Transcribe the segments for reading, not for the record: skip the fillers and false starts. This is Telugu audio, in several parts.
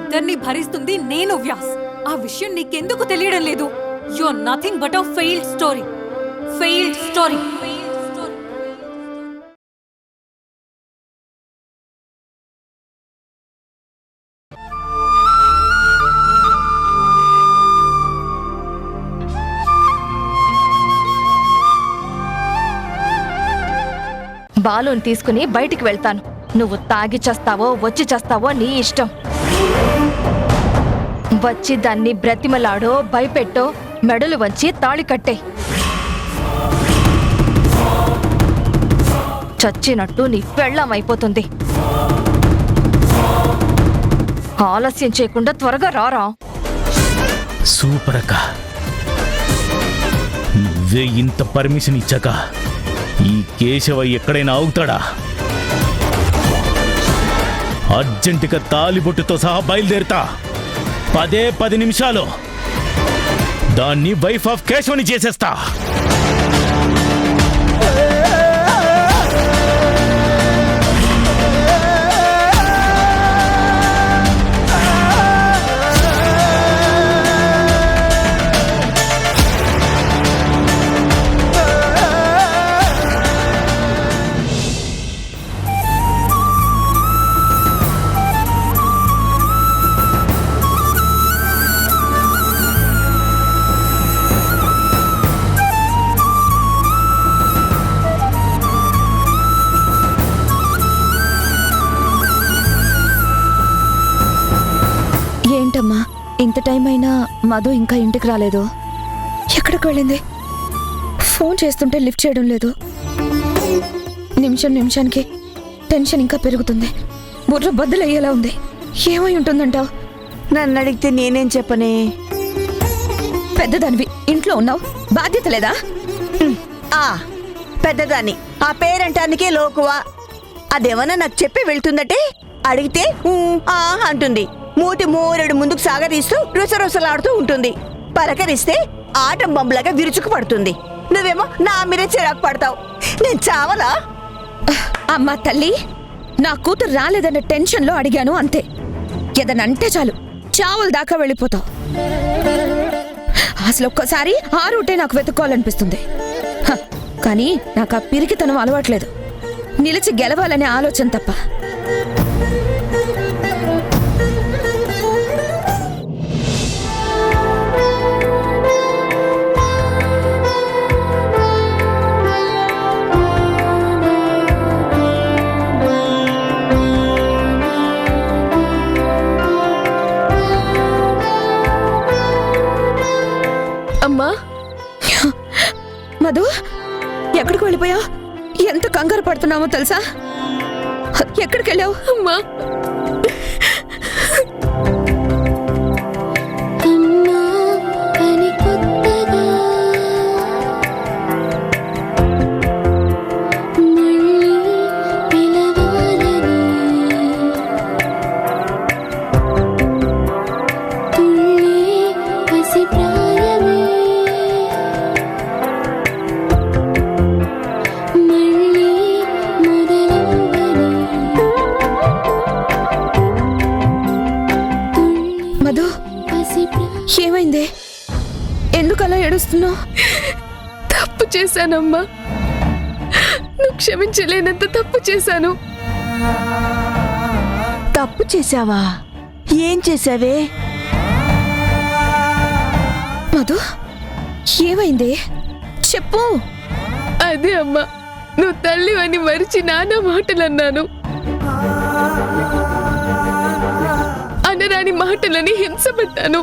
ఇద్దరిని భరిస్తుంది నేను వ్యాస్. ఆ విషయం నీకెందుకు తెలియడం లేదు? You are nothing but a failed story. Failed story. బాలుని తీసుకుని బయటికి వెళ్తాను. నువ్వు తాగి చేస్తావో వచ్చి చేస్తావో నీ ఇష్టం. వచ్చి దాన్ని బ్రతిమలాడో భయపెట్టో మెడలు వంచి తాళి కట్టే. చచ్చినట్టు నీ పెళ్ళామైపోతుంది. ఆలస్యం చేయకుండా త్వరగా రారా. సూపర్ అక్క, నువ్వే ఇంత పర్మిషన్ ఇచ్చాక ఈ కేశవ ఎక్కడైనా ఆగుతాడా? అర్జెంటుగా తాలిబొట్టుతో సహా బయలుదేరుతా. 10 నిమిషాలు దాన్ని వైఫ్ ఆఫ్ కేశవని చేసేస్తా. ఏంటమ్మా ఇంత టైం అయినా మధు ఇంకా ఇంటికి రాలేదు? ఎక్కడికి వెళ్ళింది? ఫోన్ చేస్తుంటే లిఫ్ట్ చేయడం లేదు. నిమిషానికి టెన్షన్ ఇంకా పెరుగుతుంది. బుర్ర బద్దలయ్యేలా ఉంది. ఏమై ఉంటుందంటావు? నన్ను అడిగితే నేనేం చెప్పనే? పెద్దదానివి, ఇంట్లో ఉన్నావు, బాధ్యత లేదా? పెద్దదాన్ని, ఆ పేరంటానికే లోకువా. అదేమన్నా నాకు చెప్పి వెళ్తుందటే అడిగితే అంటుంది. మూతి మూరెడు ముందుకు సాగదీస్తూ రుసరుసలాడుతూ ఉంటుంది. పలకరిస్తే ఆటం బొమ్మలాగా విరుచుకు పడుతుంది. నువ్వేమో నా మీరే చిరాకు పడతావు. నేను చావలా? అమ్మా తల్లి, నా కూతురు రాలేదన్న టెన్షన్లో అడిగాను అంతే. ఏదనంటే చాలు చావుల దాకా వెళ్ళిపోతావు. అసలు ఒక్కసారి ఆ రూటే నాకు వెతుక్కోవాలనిపిస్తుంది. కానీ నాకు ఆ పిరికితనం అలవాట్లేదు. నిలిచి గెలవాలనే ఆలోచన తప్ప. అమ్మా, మధు, ఎక్కడికి వెళ్ళిపోయావు? ఎంత కంగారు పడుతున్నామో తెలుసా? ఎక్కడికి వెళ్ళావు? అమ్మా, ఏమైంది? ఎందుకలా ఏడుస్తున్నావు? తప్పు చేశానమ్మా. నువ్వు క్షమించలేనంత తప్పు చేశాను. తప్పు చేశావా? ఏం చేశావే? మధు, ఏమైంది? చెప్పు. అదే అమ్మా, నువ్వు తల్లివని మరిచి నాన్న మాటలన్నాను. అనరాని మాటలని హింసపెట్టాను.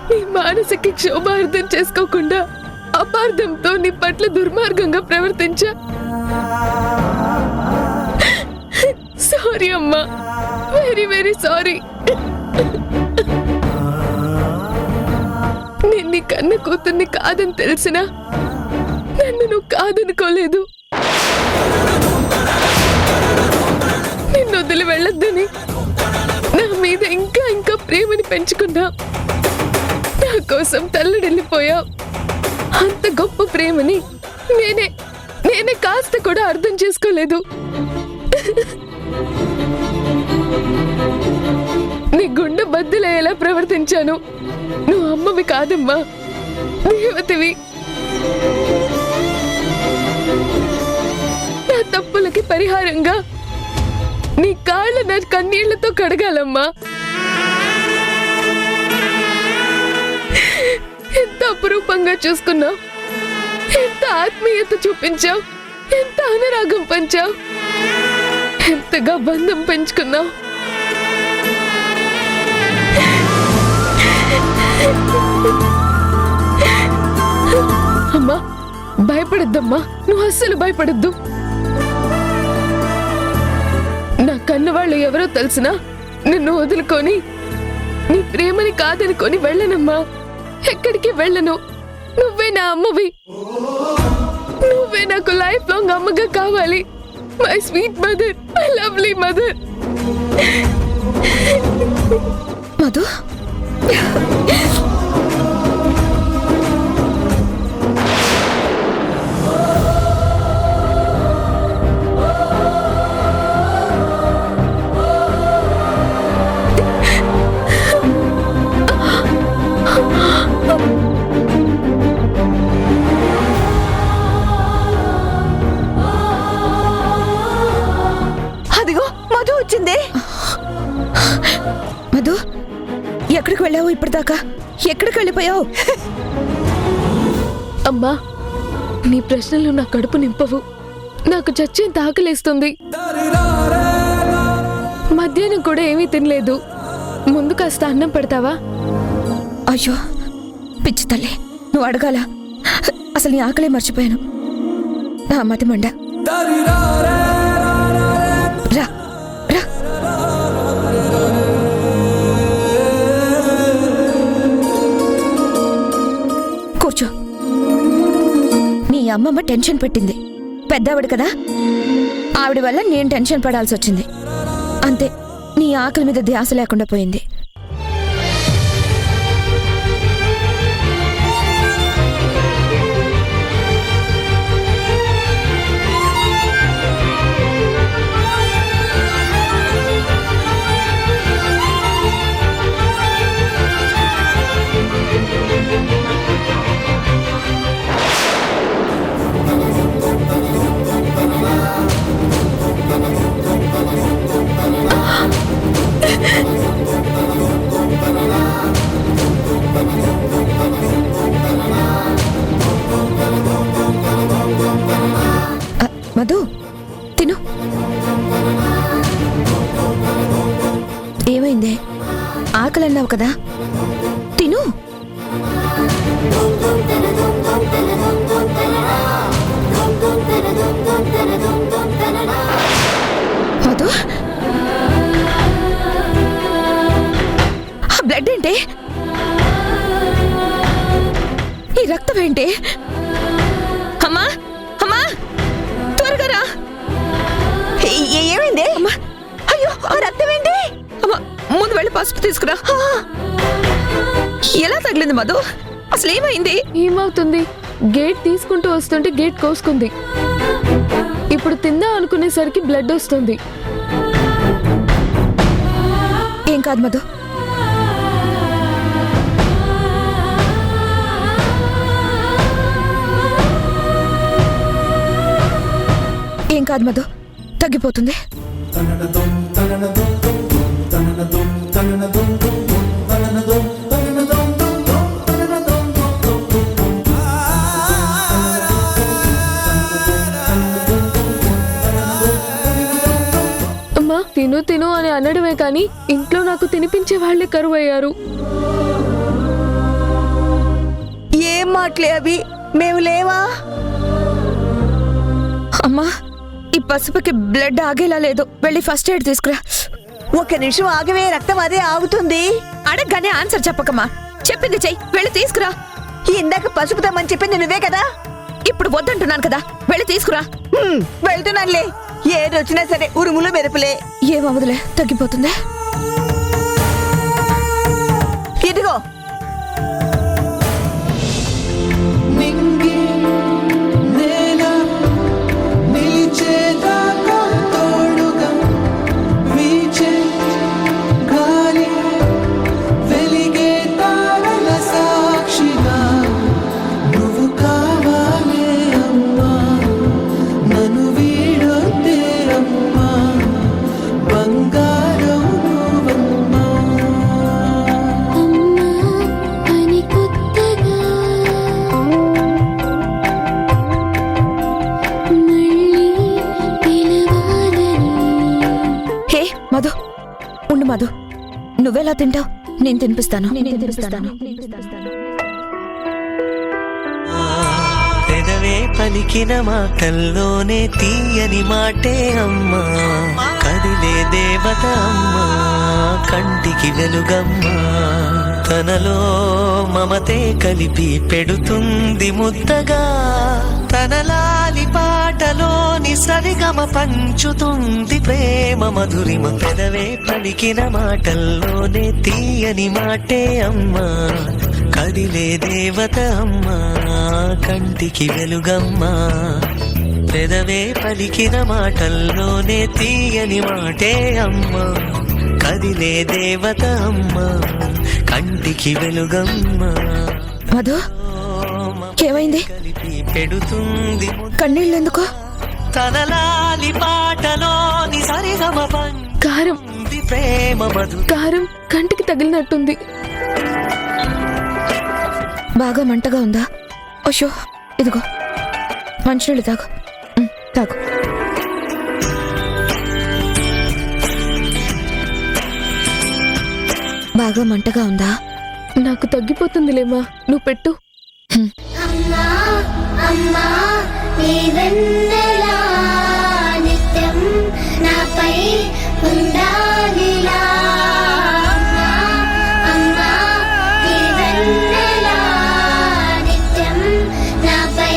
నీ మానసిక క్షోభ అర్థం చేసుకోకుండా అపార్థంతో నీ పట్ల దుర్మార్గంగా ప్రవర్తించా. సారీ అమ్మా, వెరీ వెరీ సారీ. నేను నీ కన్న కూతుర్ని కాదని తెలిసినా నన్ను నువ్వు కాదనుకోలేదు. నిన్ను వదిలి వెళ్ళొద్దని నా మీద ఇంకా ఇంకా ప్రేమని పెంచుకున్నా. నా కోసం తల్లడిల్లిపోయావు. అంత గొప్ప ప్రేమని నేనే కాస్త కూడా అర్థం చేసుకోలేదు. పెంచాను. నువ్వు అమ్మవి కాదమ్మా, దేవతవి. నా తప్పులకి పరిహారంగా నీ కాళ్ళ నా కన్నీళ్లతో కడగాలమ్మా. ఎంత అపురూపంగా చూసుకున్నావు, ఎంత ఆత్మీయత చూపించావు, ఎంత అనురాగం పంచావు, ఎంతగా బంధం పెంచుకున్నావు. అమ్మా, భయపడద్దమ్మా, నువ్వు అస్సలు భయపడద్దు. నా కన్నవాళ్ళు ఎవరో తెలిసినా నిన్ను వదులుకొని నీ ప్రేమని కాదనుకొని వెళ్ళనమ్మా. ఎక్కడికి వెళ్ళను. నువ్వే నా అమ్మవి. నువ్వే నాకు లైఫ్ లాంగ్ అమ్మగా కావాలి. My sweet mother, my lovely mother. Madhu, అదిగో మధు వచ్చింది. మధు, ఎక్కడికి వెళ్ళావు ఇప్పటిదాకా? ఎక్కడికి వెళ్ళిపోయావు? అమ్మా, నీ ప్రశ్నలు నా కడుపు నింపవు. నాకు చచ్చేంత ఆకలేస్తుంది. మధ్యాహ్నం కూడా ఏమీ తినలేదు. ముందు కాస్త అన్నం పెడతావా? అయ్యో పిచ్చి తల్లి, నువ్వు అడగాల. అసలు నీ ఆకలే మర్చిపోయాను. నా మతి మండ. రా రా. కూర్చో. మీ అమ్మమ్మ టెన్షన్ పెట్టింది. పెద్దావిడ కదా, ఆవిడ వల్ల నేను టెన్షన్ పడాల్సి వచ్చింది. అంతే, నీ ఆకలి మీద ధ్యాస లేకుండా పోయింది. మధు, తిను. ఏమైందే? ఆకలి అన్నావు కదా, తిను. మధు, ఆ బ్లడ్ ఏంటి? ఈ రక్తం ఏంటి? అమ్మా, అమ్మా, త్వరగా రా. ఏమైంది? అయ్యో, ఆ రక్తం ఏంటి? అమ్మా, ముందు వెళ్ళి పసుపు తీసుకురా. ఎలా తగిలింది మధు? అసలు ఏమైంది? ఏమవుతుంది? గేట్ తీసుకుంటూ వస్తుంటే గేట్ కోసుకుంది. ఇప్పుడు తిందా అనుకునేసరికి బ్లడ్ వస్తుంది. ఏం కాదు మధు. ఏం కాదు మధు, తగ్గిపోతుంది. అమ్మా, తిను తిను అని అనడమే కానీ ఇంట్లో నాకు తినిపించే వాళ్లే కరువయ్యారు. ఏం మాటలే అవి? మేము లేవా? అమ్మా, ఈ పసుపుకి బ్లడ్ ఆగేలా లేదు. వెళ్ళి ఫస్ట్ ఎయిడ్ తీసుకురా. ఒక్క నిమిషం ఆగవే, రక్తం అదే ఆగుతుంది. అడగగానే ఆన్సర్ చెప్పకమ్మా. చెప్పింది చెయ్యి, వెళ్ళి తీసుకురా. ఇందాక పసుపు తెమ్మని చెప్పింది నువ్వే కదా. ఇప్పుడు వద్దంటున్నాను కదా, వెళ్ళి తీసుకురా. వెళ్తున్నానులే. ఏది వచ్చినా సరే ఉరుములు మెరుపులే. ఏమవదులే, తగ్గిపోతుంది. ఇదిగో. ఉండు మధు, నువ్వెలా తింటావు? నేను తినిపిస్తాను. పెదవే పలికిన మాటల్లోనే తీయని మాటే అమ్మా, కదిలే దేవత అమ్మా, కంటికి వెలుగమ్మా, తనలో మమతే కలిపి పెడుతుంది ముద్దగా, తనలాలి పాటలోని సరిగమ పంచుతుంది ప్రేమ మధురిమ. పెదవే పలికిన మాటల్లోనే తీయని మాటే అమ్మా, కదిలే దేవత అమ్మా, కంటికి వెలుగమ్మా, పెదవే పలికిన మాటల్లోనే తీయని మాటే అమ్మా, కదిలే దేవత అమ్మా, కంటికి వెలుగమ్మా. మధు, ఏమైంది? కలిపి పెడుతుంది కన్నీళ్ళెందుకో? తనలాలి పాటలోని సరిగమ కారం పంచుతుంది ప్రేమ మధు. కారం కంటికి తగిలినట్టుంది. బాగా మంటగా ఉందా? ఓషో, ఇదిగో మంచినీళ్ళు తాగు. తాగు. బాగా మంటగా ఉందా? నాకు తగ్గిపోతుందిలేమా, నువ్వు పెట్టు. అమ్మా అమ్మా నీ వెన్నెలా నిత్యం నాపై ఉండాలిలా. అమ్మా అమ్మా నీ వెన్నెలా నిత్యం నాపై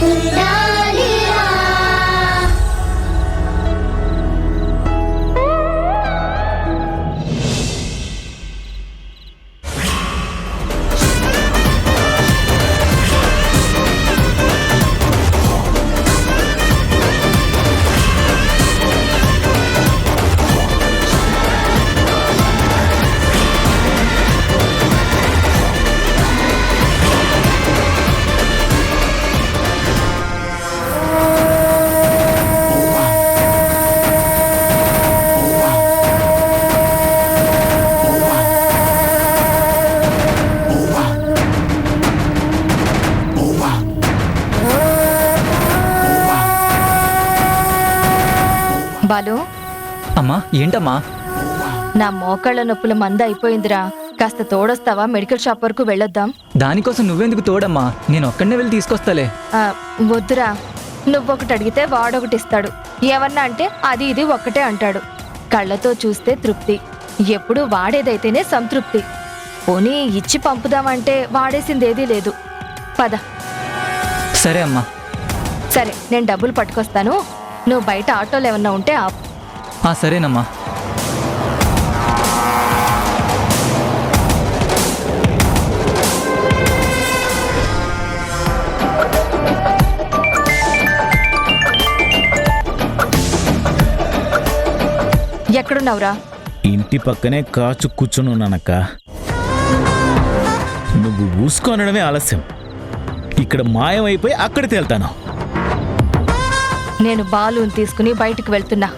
ఉండాలిలా. బాలు, అమ్మా ఏంటమ్మా? నా మోకాళ్ళ నొప్పుల మంద అయిపోయిందిరా, కాస్త తోడొస్తావా? మెడికల్ షాప్ వరకు వెళ్ళొద్దాం. దానికోసం నువ్వెందుకు తోడమ్మా, నేను ఒక్కడనే వెళ్ళి తీసుకొస్తాలే. వద్దురా, నువ్వొకటి అడిగితే వాడొకటి ఇస్తాడు. ఏమన్నా అంటే అది ఇది ఒక్కటే అంటాడు. కళ్ళతో చూస్తే తృప్తి, ఎప్పుడు వాడేదైతేనే సంతృప్తి. పోనీ ఇచ్చి పంపుదామంటే వాడేసిందేదీ లేదు. పద. సరే అమ్మా. సరే, నేను డబ్బులు పట్టుకొస్తాను. నువ్వు బయట ఆటోలు ఏమన్నా ఉంటే ఆపు. సరేనమ్మా. ఎక్కడున్నావురా? ఇంటి పక్కనే కాచు కూర్చుని ఉన్నానక్క. నువ్వు ఊసుకొనడమే ఆలస్యం. ఇక్కడ మాయమైపోయి అక్కడ తేల్తాను. నేను బాలుని తీసుకుని బయటికి వెళ్తున్నా.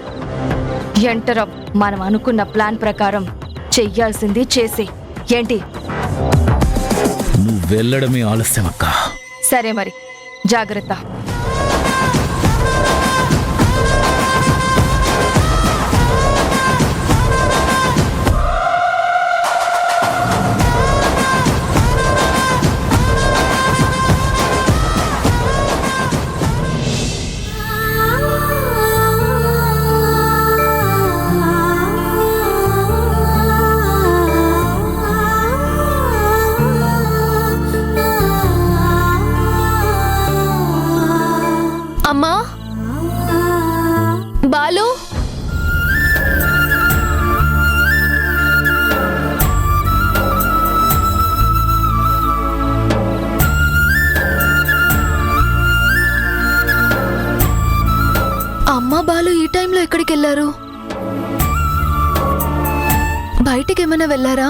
Enter up. మనం అనుకున్న ప్లాన్ ప్రకారం చెయ్యాల్సింది చేసి. ఏంటి? నువ్వు వెళ్ళడమే ఆలస్యం అక్క. సరే మరి, జాగ్రత్త. అమ్మా, బాలు, అమ్మ బాలు ఈ టైంలో ఎక్కడికి వెళ్ళారు? బయటికి ఏమైనా వెళ్ళారా?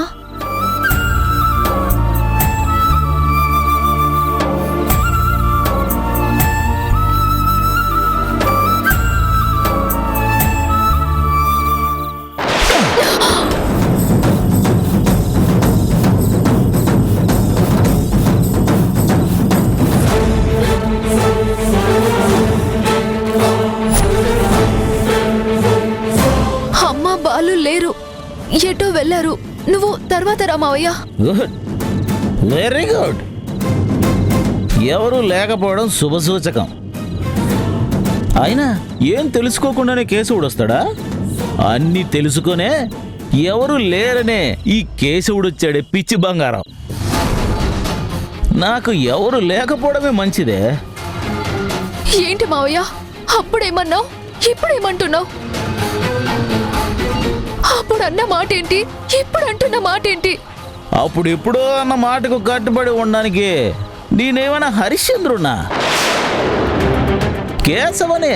అమ్మ బాలు లేరు. ఎటో వెళ్ళారు. నువ్వు తర్వాత రా మావయ్య. Good, very good. ఎవరు లేకపోవడం శుభసూచకం. అయినా ఏం తెలుసుకోకుండానే కేశవుడు వస్తాడా? అన్నీ తెలుసుకునే ఎవరు లేరనే ఈ కేశవుడు వచ్చాడే పిచ్చి బంగారం. నాకు ఎవరు లేకపోవడమే మంచిదే. ఏంటి మావయ్య, అప్పుడేమన్నావు ఇప్పుడేమంటున్నావు? అప్పుడు అన్న మాట ఏంటి, ఇప్పుడు అంటున్న మాట ఏంటి? అప్పుడు ఎప్పుడో అన్న మాటకు కట్టుబడి ఉండడానికి నేనేమైనా హరిశ్చంద్రున్నా? కేశవనే,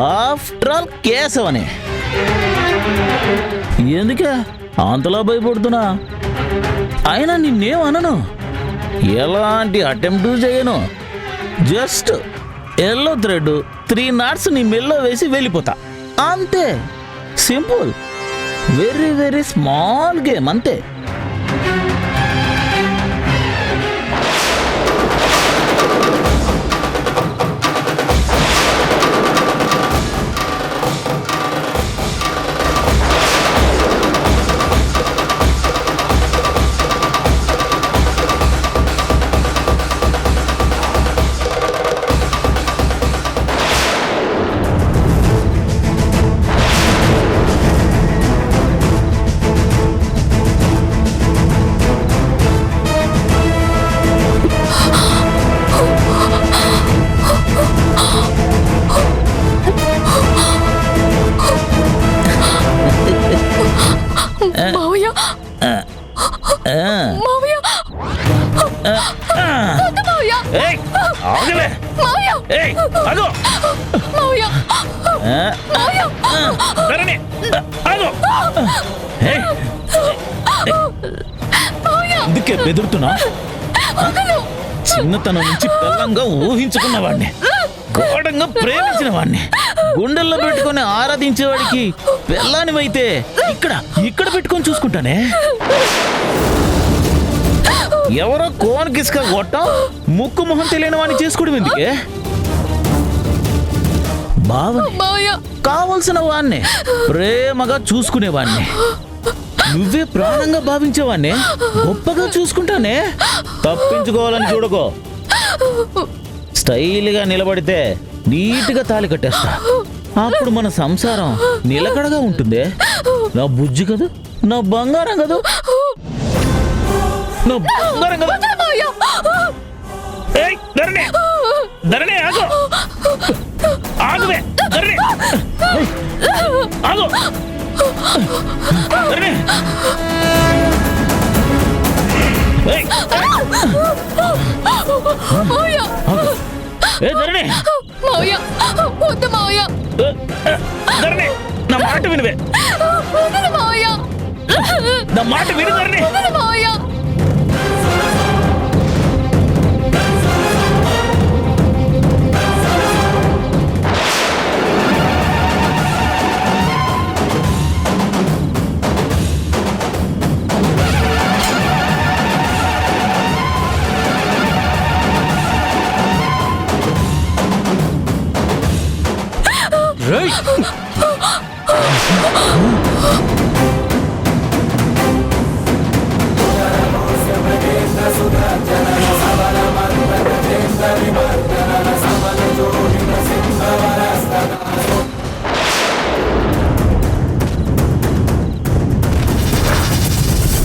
ఆఫ్టర్ ఆల్ కేశవనే. ఎందుకే అంతలా భయపడుతున్నా? అయినా నిన్నేమనను, ఎలాంటి అటెంప్ట్ చేయను. జస్ట్ ఎల్లో థ్రెడ్ 3 knots నీ మెల్లో వేసి వెళ్ళిపోతా అంతే. Simple, very very small game అంతే. మావయ్య, మావయ్య, వద్దు మావయ్య. ఏయ్, ఆగలే. మావయ్య, ఏయ్, ఆగు. మావయ్య, మావయ్య. ధరణి, ఆగు. ఏయ్, అందుకే బెదురుతున్నా. చిన్నతనం నుంచి బలంగా ఊహించుకున్నవాడిని, ఘోరంగా ప్రేమించిన వాడిని, గుండెల్లో పెట్టుకుని ఆరాధించేవాడికి పెళ్ళానివైతే ఇక్కడ ఇక్కడ పెట్టుకొని చూసుకుంటానే. ఎవరో కోన్ కిస్క కొట్టం ముక్కు మొహం తెలియని వాడిని చేసుకోవడం ఎందుకే? బావని, మావయ్య, కావలసిన వాణ్ణి ప్రేమగా చూసుకునేవాణ్ణి, నువ్వే ప్రాణంగా భావించేవాణ్ణి గొప్పగా చూసుకుంటానే. తప్పించుకోవాలని చూడకో. స్టైల్గా నిలబడితే నీట్గా తాళి కట్టేస్తా. అప్పుడు మన సంసారం నిలకడగా ఉంటుంది. నా బుజ్జి కదా, నా బంగారం కదా, నా బంగారం కదా. ఏయ్, ధరణి, ధరణి, ఆగు. ఆగువే, ధరణి. ఏయ్, ఆగు. ధరణి. ఏయ్, మావయ్య, ఆగు. ఏ ధరణి, మావయ్య, వద్దు మావయ్య. ధరణి, నా మాట వినువే. వదలు మావయ్య, నా మాట విను ధరణి. వదలు మావయ్య. రేయ్,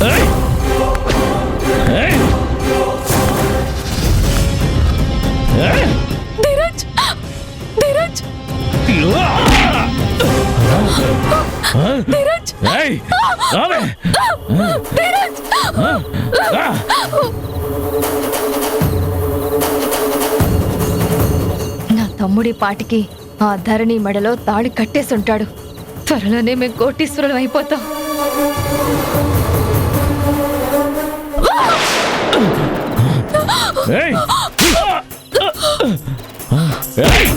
ఏయ్, ఏయ్, ఏయ్. ధీరజ్, ధీరజ్, ధీరజ్, ఏయ్, ఆమె. ధీరజ్. నా తమ్ముడి పాటికి ఆ ధరణి మెడలో తాళి కట్టేసుంటాడు. త్వరలోనే మేము కోటీశ్వరులం అయిపోతాం. ఏయ్, ఏయ్.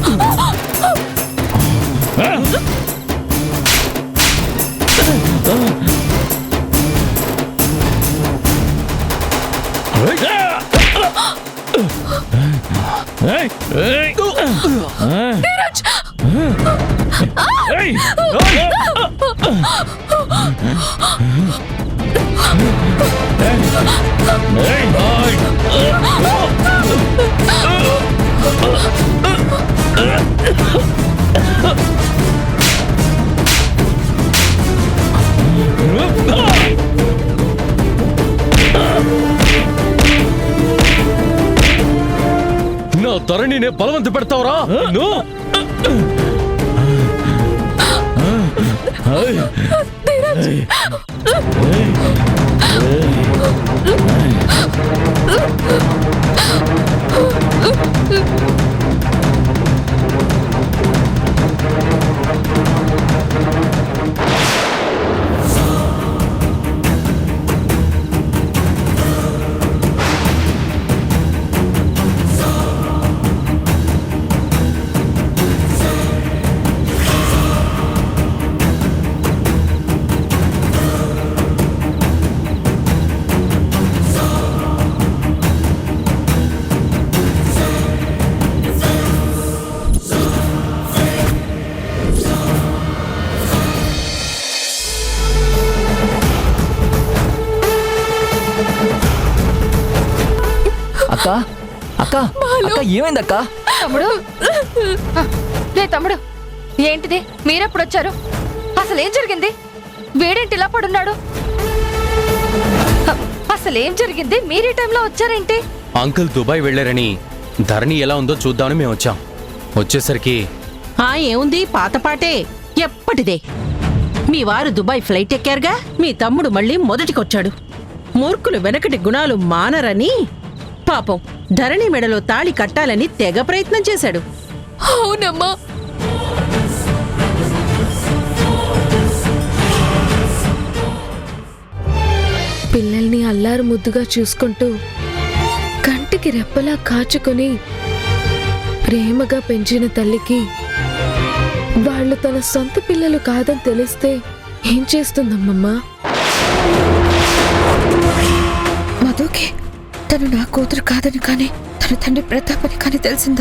ధీరజ్, ధరణినే బలవంత పెడతావురా నువ్వు? అక్క అక్క అక్క ఏమైంది అక్క? తమ్ముడు లే తమ్ముడు, ఏంటిది? మీరెప్పుడు వచ్చారు? అసలు ఏం జరిగింది? వేడేంటి ఇలా పడున్నాడు? అసలు ఏం జరిగింది? మీరే టైంలో వచ్చారేంటి? అంకుల్ దుబాయ్ వెళ్ళారని ధరణి ఎలా ఉందో చూద్దామని మేము వచ్చాం. వచ్చేసరికి ఏముంది, పాతపాటే ఎప్పటిదే. మీ వారు దుబాయ్ ఫ్లైట్ ఎక్కారుగా, మీ తమ్ముడు మళ్ళీ మొదటికొచ్చాడు. మూర్ఖులు వెనకటి గుణాలు మానరని పాపం ధరణి మెడలో తాళి కట్టాలని తెగ ప్రయత్నం చేశాడు. అవునమ్మా, పిల్లల్ని అల్లారు ముద్దుగా చూసుకుంటూ కంటికి రెప్పలా కాచుకొని ప్రేమగా పెంచిన తల్లికి వాళ్ళు తన సొంత పిల్లలు కాదని తెలిస్తే ఏం చేస్తుందమ్మమ్మా? మధుకి తను నా కూతురు కాదని కానీ తన తండ్రి ప్రతాపని కానీ తెలిసిందా?